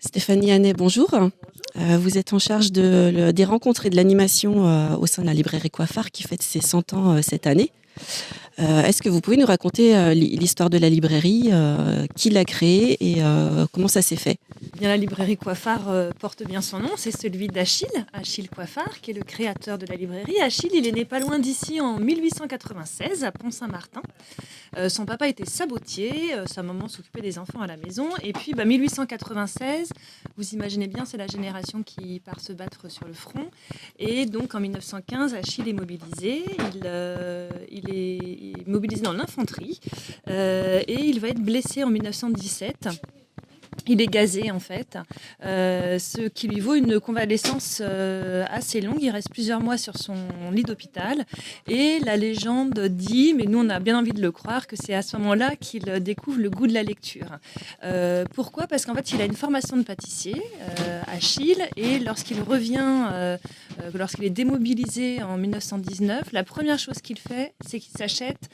Stéphanie Hannet, bonjour. Vous êtes en charge des rencontres et de l'animation au sein de la librairie Coiffard qui fête ses 100 ans cette année. Est-ce que vous pouvez nous raconter l'histoire de la librairie, qui l'a créée et comment ça s'est fait? Bien, la librairie Coiffard porte bien son nom, c'est celui Achille Coiffard, qui est le créateur de la librairie. Achille, il est né pas loin d'ici en 1896, à Pont-Saint-Martin. Son papa était sabotier, sa maman s'occupait des enfants à la maison. Et puis 1896, vous imaginez bien, c'est la génération qui part se battre sur le front. Et donc en 1915, Achille est mobilisé. Il est mobilisé dans l'infanterie et il va être blessé en 1917. Il est gazé en fait, ce qui lui vaut une convalescence assez longue. Il reste plusieurs mois sur son lit d'hôpital et la légende dit, mais nous on a bien envie de le croire, que c'est à ce moment-là qu'il découvre le goût de la lecture. Pourquoi ? Parce qu'en fait il a une formation de pâtissier, Achille, et lorsqu'il revient, lorsqu'il est démobilisé en 1919, la première chose qu'il fait, c'est qu'il s'achète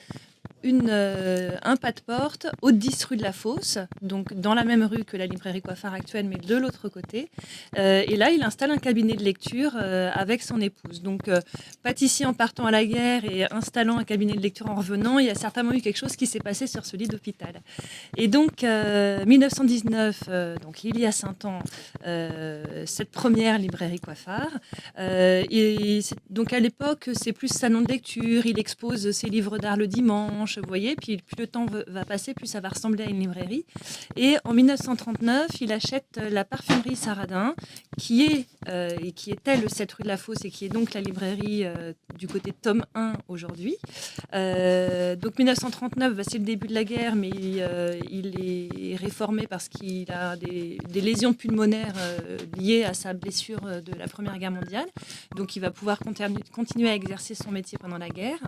un pas de porte au 10 rue de la Fosse, donc dans la même rue que la librairie Coiffard actuelle, mais de l'autre côté. Et là, il installe un cabinet de lecture avec son épouse. Donc, pâtissier en partant à la guerre et installant un cabinet de lecture en revenant, il y a certainement eu quelque chose qui s'est passé sur ce lit d'hôpital. Et donc, 1919, donc il y a 100 ans, cette première librairie Coiffard. Donc, à l'époque, c'est plus salon de lecture, il expose ses livres d'art le dimanche, vous voyez, puis plus le temps va passer, plus ça va ressembler à une librairie. Et en 1939, il achète la parfumerie Saradin, qui était le 7 rue de la Fosse et qui est donc la librairie du côté de tome 1 aujourd'hui. Donc 1939, c'est le début de la guerre, mais il est réformé parce qu'il a des lésions pulmonaires liées à sa blessure de la Première Guerre mondiale. Donc il va pouvoir continuer à exercer son métier pendant la guerre.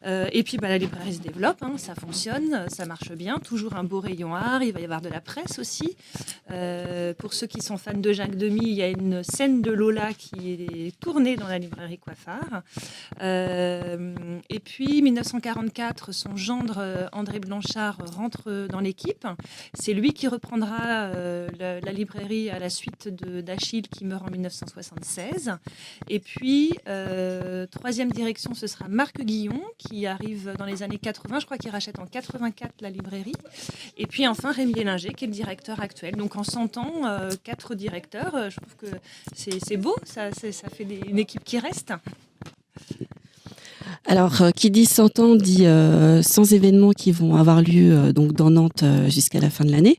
Et puis la librairie se développe, ça fonctionne, ça marche bien, toujours un beau rayon art, il va y avoir de la presse aussi. Pour ceux qui sont fans de Jacques Demy, il y a une scène de Lola qui est tournée dans la librairie Coiffard. Et puis 1944, son gendre André Blanchard rentre dans l'équipe. C'est lui qui reprendra la librairie à la suite d'Achille qui meurt en 1976. Et puis, troisième direction, ce sera Marc Guillon qui arrive dans les années 80. Je crois qu'il rachète en 84 la librairie. Et puis enfin, Rémi Ellinger qui est le directeur actuel. Donc en 100 ans, 4 directeurs. Je trouve que c'est beau. Ça fait une équipe qui reste. Alors, qui dit 100 ans dit 100 événements qui vont avoir lieu donc dans Nantes jusqu'à la fin de l'année.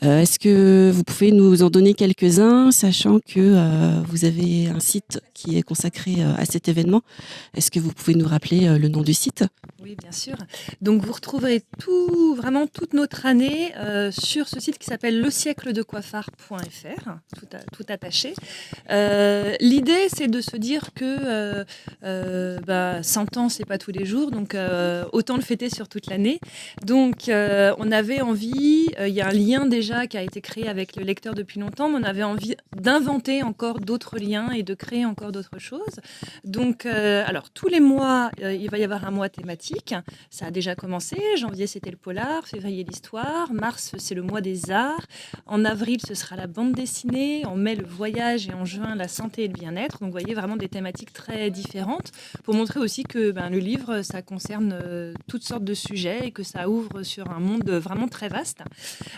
Est-ce que vous pouvez nous en donner quelques-uns, sachant que vous avez un site qui est consacré à cet événement? Est-ce que vous pouvez nous rappeler le nom du site? Oui, bien sûr. Donc, vous retrouverez vraiment toute notre année sur ce site qui s'appelle lesiècledecoiffard.fr, tout attaché. L'idée, c'est de se dire que 100 ans, c'est pas tous les jours, donc autant le fêter sur toute l'année. Donc, on avait envie, il y a un lien déjà qui a été créé avec le lecteur depuis longtemps, mais on avait envie d'inventer encore d'autres liens et de créer encore d'autres choses. Donc, alors, tous les mois, il va y avoir un mois thématique. Ça a déjà commencé. Janvier, c'était le polar. Février, l'histoire. Mars, c'est le mois des arts. En avril, ce sera la bande dessinée. En mai, le voyage. Et en juin, la santé et le bien-être. Donc, vous voyez vraiment des thématiques très différentes pour montrer aussi que le livre, ça concerne toutes sortes de sujets et que ça ouvre sur un monde vraiment très vaste.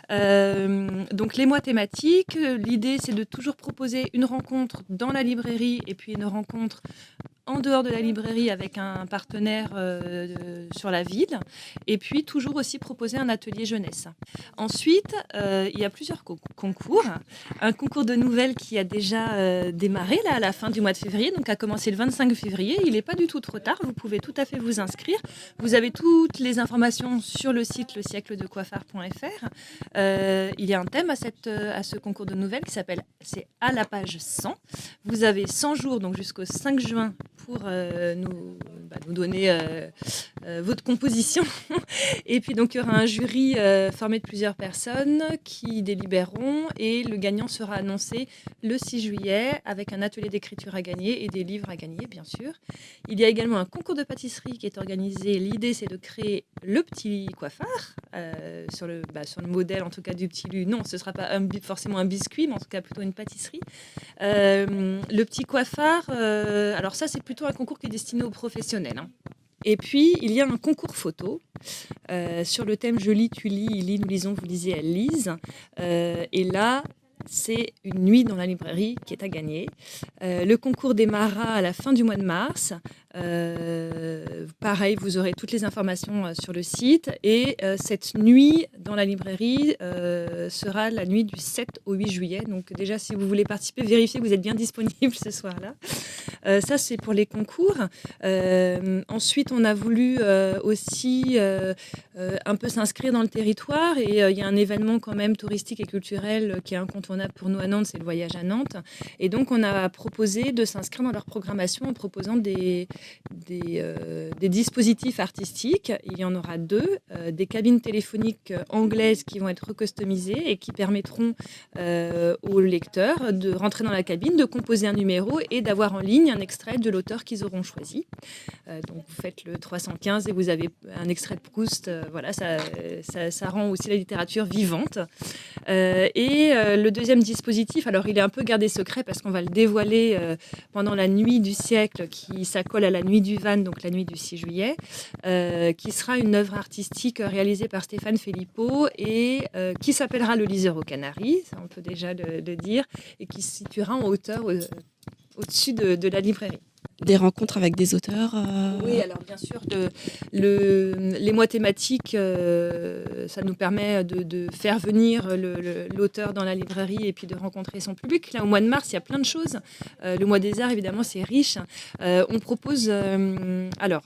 Donc, les mois thématiques, l'idée, c'est de toujours proposer une rencontre dans la librairie et puis une rencontre en dehors de la librairie avec un partenaire sur la ville, et puis toujours aussi proposer un atelier jeunesse. Ensuite, il y a plusieurs concours. Un concours de nouvelles qui a déjà démarré là, à la fin du mois de février, donc a commencé le 25 février. Il n'est pas du tout trop tard, vous pouvez tout à fait vous inscrire. Vous avez toutes les informations sur le site lesiècledecoiffard.fr. Il y a un thème à ce concours de nouvelles qui s'appelle « C'est à la page 100 ». Vous avez 100 jours, donc jusqu'au 5 juin, pour nous donner votre composition. Et puis donc il y aura un jury formé de plusieurs personnes qui délibéreront et le gagnant sera annoncé le 6 juillet avec un atelier d'écriture à gagner et des livres à gagner, bien sûr. Il y a également un concours de pâtisserie qui est organisé. L'idée, c'est de créer le petit coiffard sur le modèle en tout cas du petit Lu. Non, ce ne sera pas forcément un biscuit, mais en tout cas plutôt une pâtisserie. Le petit coiffard, alors ça c'est plutôt un concours qui est destiné aux professionnels, hein. Et puis, il y a un concours photo sur le thème « Je lis, tu lis, il lit, nous lisons, vous lisez, elle lise ». Et là, c'est une nuit dans la librairie qui est à gagner. Le concours démarrera à la fin du mois de mars. Pareil, vous aurez toutes les informations sur le site. Et cette nuit dans la librairie sera la nuit du 7 au 8 juillet. Donc déjà, si vous voulez participer, vérifiez que vous êtes bien disponible ce soir-là. Ça, c'est pour les concours. Ensuite, on a voulu aussi un peu s'inscrire dans le territoire. Et il y a un événement quand même touristique et culturel qui est incontournable pour nous à Nantes, c'est le voyage à Nantes. Et donc, on a proposé de s'inscrire dans leur programmation en proposant des dispositifs artistiques. Il y en aura 2, des cabines téléphoniques anglaises qui vont être recustomisées et qui permettront aux lecteurs de rentrer dans la cabine, de composer un numéro et d'avoir en ligne un extrait de l'auteur qu'ils auront choisi. Donc vous faites le 315 et vous avez un extrait de Proust. Voilà, ça rend aussi la littérature vivante. Et le deuxième dispositif, alors il est un peu gardé secret parce qu'on va le dévoiler pendant la nuit du siècle qui s'accole à la nuit du Van, donc la nuit du 6 juillet, qui sera une œuvre artistique réalisée par Stéphane Philippot et qui s'appellera Le liseur aux Canaries, ça on peut déjà le dire, et qui se situera en hauteur au-dessus de la librairie. Des rencontres avec des auteurs Oui, alors bien sûr, les mois thématiques, ça nous permet de faire venir l'auteur dans la librairie et puis de rencontrer son public. Là, au mois de mars, il y a plein de choses. Le mois des arts, évidemment, c'est riche. On propose, alors,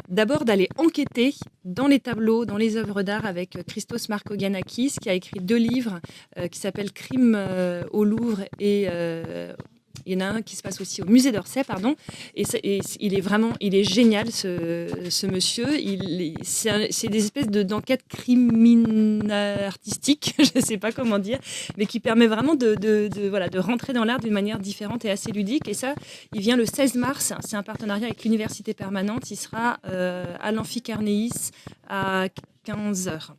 d'abord d'aller enquêter dans les tableaux, dans les œuvres d'art avec Christos Markogiannakis, qui a écrit 2 livres qui s'appellent Crime au Louvre et... il y en a un qui se passe aussi au musée d'Orsay, pardon. Et il est génial, ce monsieur. C'est des espèces d'enquêtes criminal-artistiques, je ne sais pas comment dire, mais qui permet vraiment de rentrer dans l'art d'une manière différente et assez ludique. Et ça, il vient le 16 mars. C'est un partenariat avec l'Université permanente. Il sera à l'Amphi Carnéis à 15h.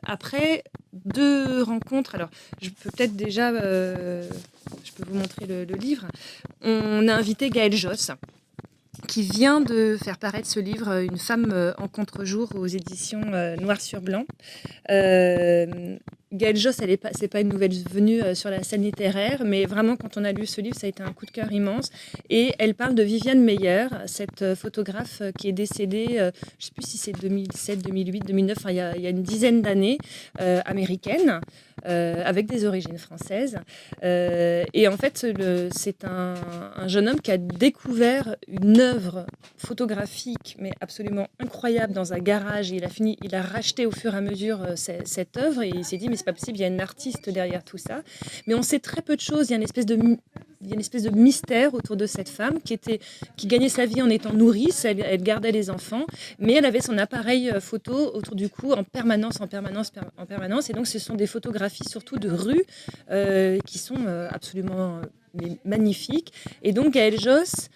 Après, 2 rencontres. Alors, je peux peut-être déjà... je peux vous montrer le livre. On a invité Gaëlle Josse, qui vient de faire paraître ce livre, Une femme en contre-jour, aux éditions Noir sur Blanc. Gaëlle Josse, c'est pas une nouvelle venue sur la scène littéraire, mais vraiment, quand on a lu ce livre, ça a été un coup de cœur immense. Et elle parle de Viviane Meyer, cette photographe qui est décédée, je ne sais plus si c'est 2007, 2008, 2009, enfin, il y a une dizaine d'années, américaine, avec des origines françaises. Et en fait, c'est un jeune homme qui a découvert une œuvre photographique, mais absolument incroyable, dans un garage. Il a racheté au fur et à mesure cette œuvre, et il s'est dit, mais c'est pas possible, il y a une artiste derrière tout ça. Mais on sait très peu de choses. Il y a une espèce de mystère autour de cette femme qui gagnait sa vie en étant nourrice. Elle gardait les enfants, mais elle avait son appareil photo autour du cou en permanence. Et donc, ce sont des photographies surtout de rue qui sont absolument magnifiques. Et donc, Gaëlle Josse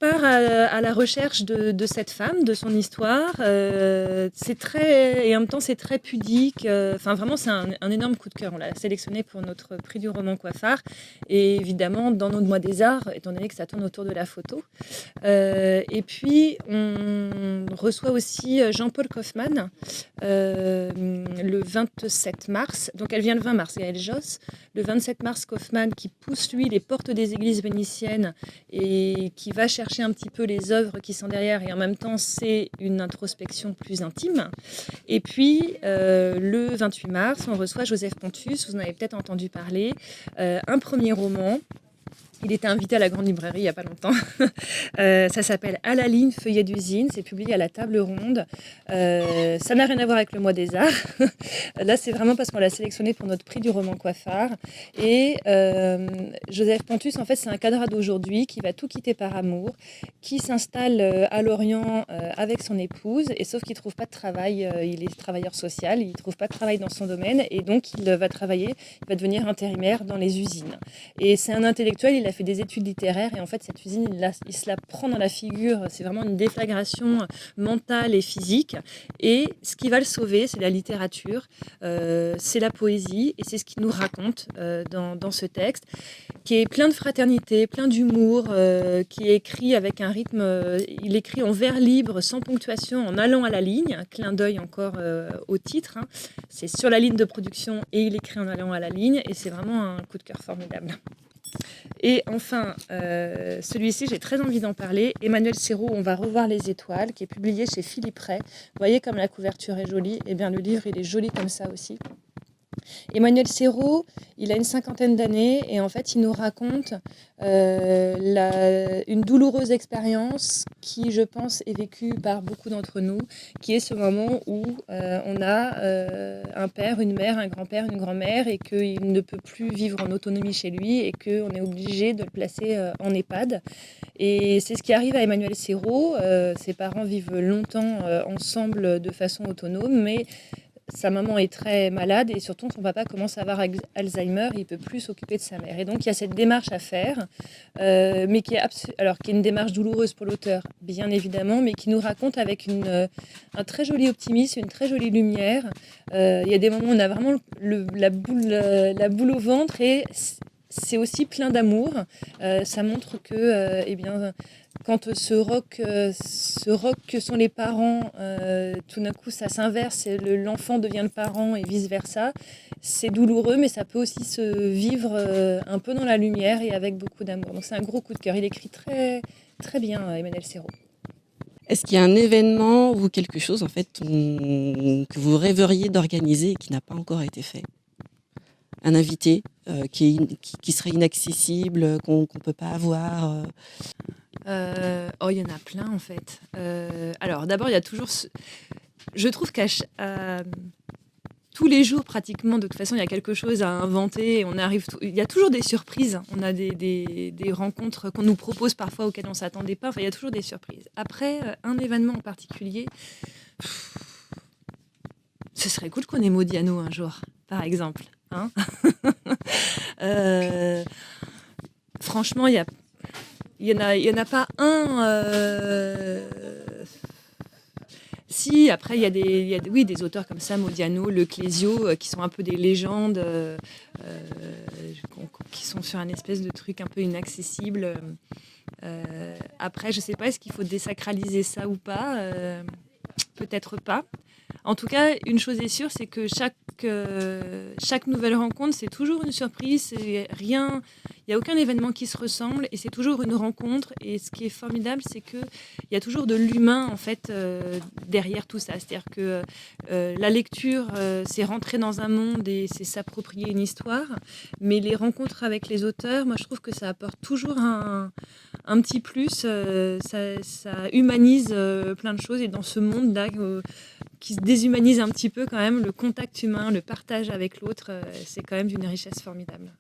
part à la recherche de cette femme, de son histoire. Et en même temps, c'est très pudique. Enfin, vraiment, c'est un énorme coup de cœur. On l'a sélectionné pour notre prix du roman Coiffard. Et évidemment, dans notre mois des arts, étant donné que ça tourne autour de la photo. Et puis, on reçoit aussi Jean-Paul Kaufmann le 27 mars. Donc, elle vient le 20 mars, Gaëlle Josse. Le 27 mars, Kaufmann, qui pousse, lui, les portes des églises vénitiennes et qui va chercher un petit peu les œuvres qui sont derrière, et en même temps c'est une introspection plus intime. Et puis le 28 mars, on reçoit Joseph Pontus, vous en avez peut-être entendu parler, un premier roman. Il était invité à la Grande Librairie il n'y a pas longtemps. Ça s'appelle À la ligne, feuillet d'usine. C'est publié à la Table Ronde. Ça n'a rien à voir avec le mois des arts. Là, c'est vraiment parce qu'on l'a sélectionné pour notre prix du roman Coiffard. Et Joseph Pontus, en fait, c'est un cadre d'aujourd'hui qui va tout quitter par amour, qui s'installe à Lorient avec son épouse. Et sauf qu'il ne trouve pas de travail. Il est travailleur social. Il ne trouve pas de travail dans son domaine. Et donc, il va devenir intérimaire dans les usines. Et c'est un intellectuel. Il a fait des études littéraires et en fait cette usine il se la prend dans la figure, c'est vraiment une déflagration mentale et physique, et ce qui va le sauver c'est la littérature, c'est la poésie, et c'est ce qu'il nous raconte dans ce texte qui est plein de fraternité, plein d'humour, qui est écrit avec un rythme, il écrit en vers libre, sans ponctuation, en allant à la ligne, un clin d'œil encore au titre, hein. C'est sur la ligne de production et il écrit en allant à la ligne, et c'est vraiment un coup de cœur formidable. Et enfin, celui-ci, j'ai très envie d'en parler, Emmanuel Serrault, On va revoir les étoiles, qui est publié chez Philippe Ray. Vous voyez comme la couverture est jolie, et bien le livre il est joli comme ça aussi. Emmanuel Serrault, il a une 50aine d'années et en fait, il nous raconte une douloureuse expérience qui, je pense, est vécue par beaucoup d'entre nous, qui est ce moment où on a un père, une mère, un grand-père, une grand-mère et qu'il ne peut plus vivre en autonomie chez lui et qu'on est obligé de le placer en EHPAD. Et c'est ce qui arrive à Emmanuel Serrault. Ses parents vivent longtemps ensemble de façon autonome, mais sa maman est très malade et surtout son papa commence à avoir Alzheimer et il ne peut plus s'occuper de sa mère. Et donc il y a cette démarche à faire, mais qui est une démarche douloureuse pour l'auteur, bien évidemment, mais qui nous raconte avec un très joli optimisme, une très jolie lumière. Il y a des moments où on a vraiment la boule au ventre et c'est aussi plein d'amour. Ça montre que quand ce rock que sont les parents, tout d'un coup ça s'inverse, l'enfant devient le parent et vice-versa. C'est douloureux, mais ça peut aussi se vivre un peu dans la lumière et avec beaucoup d'amour. Donc c'est un gros coup de cœur. Il écrit très, très bien, Emmanuel Serrault. Est-ce qu'il y a un événement ou quelque chose en fait que vous rêveriez d'organiser et qui n'a pas encore été fait? Un invité qui serait inaccessible, qu'on ne peut pas avoir il y en a plein en fait. Alors d'abord, il y a toujours... Je trouve qu'à tous les jours pratiquement, de toute façon, il y a quelque chose à inventer. Il y a toujours des surprises. On a des rencontres qu'on nous propose parfois auxquelles on ne s'attendait pas. Enfin, il y a toujours des surprises. Après, un événement en particulier... Ce serait cool qu'on ait Modiano un jour, par exemple. Hein. Franchement, il y en a pas un. Si, après, il y a des auteurs comme ça, Modiano, Le Clésio, qui sont un peu des légendes, qui sont sur un espèce de truc un peu inaccessible. Après, je ne sais pas, est-ce qu'il faut désacraliser ça ou pas? Peut-être pas. En tout cas, une chose est sûre, c'est que chaque nouvelle rencontre, c'est toujours une surprise. Il n'y a aucun événement qui se ressemble et c'est toujours une rencontre. Et ce qui est formidable, c'est qu'il y a toujours de l'humain en fait derrière tout ça. C'est-à-dire que la lecture, c'est rentrer dans un monde et c'est s'approprier une histoire. Mais les rencontres avec les auteurs, moi, je trouve que ça apporte toujours un petit plus. Ça humanise plein de choses. Et dans ce monde-là, qui se déshumanise un petit peu quand même, le contact humain, le partage avec l'autre, c'est quand même d'une richesse formidable.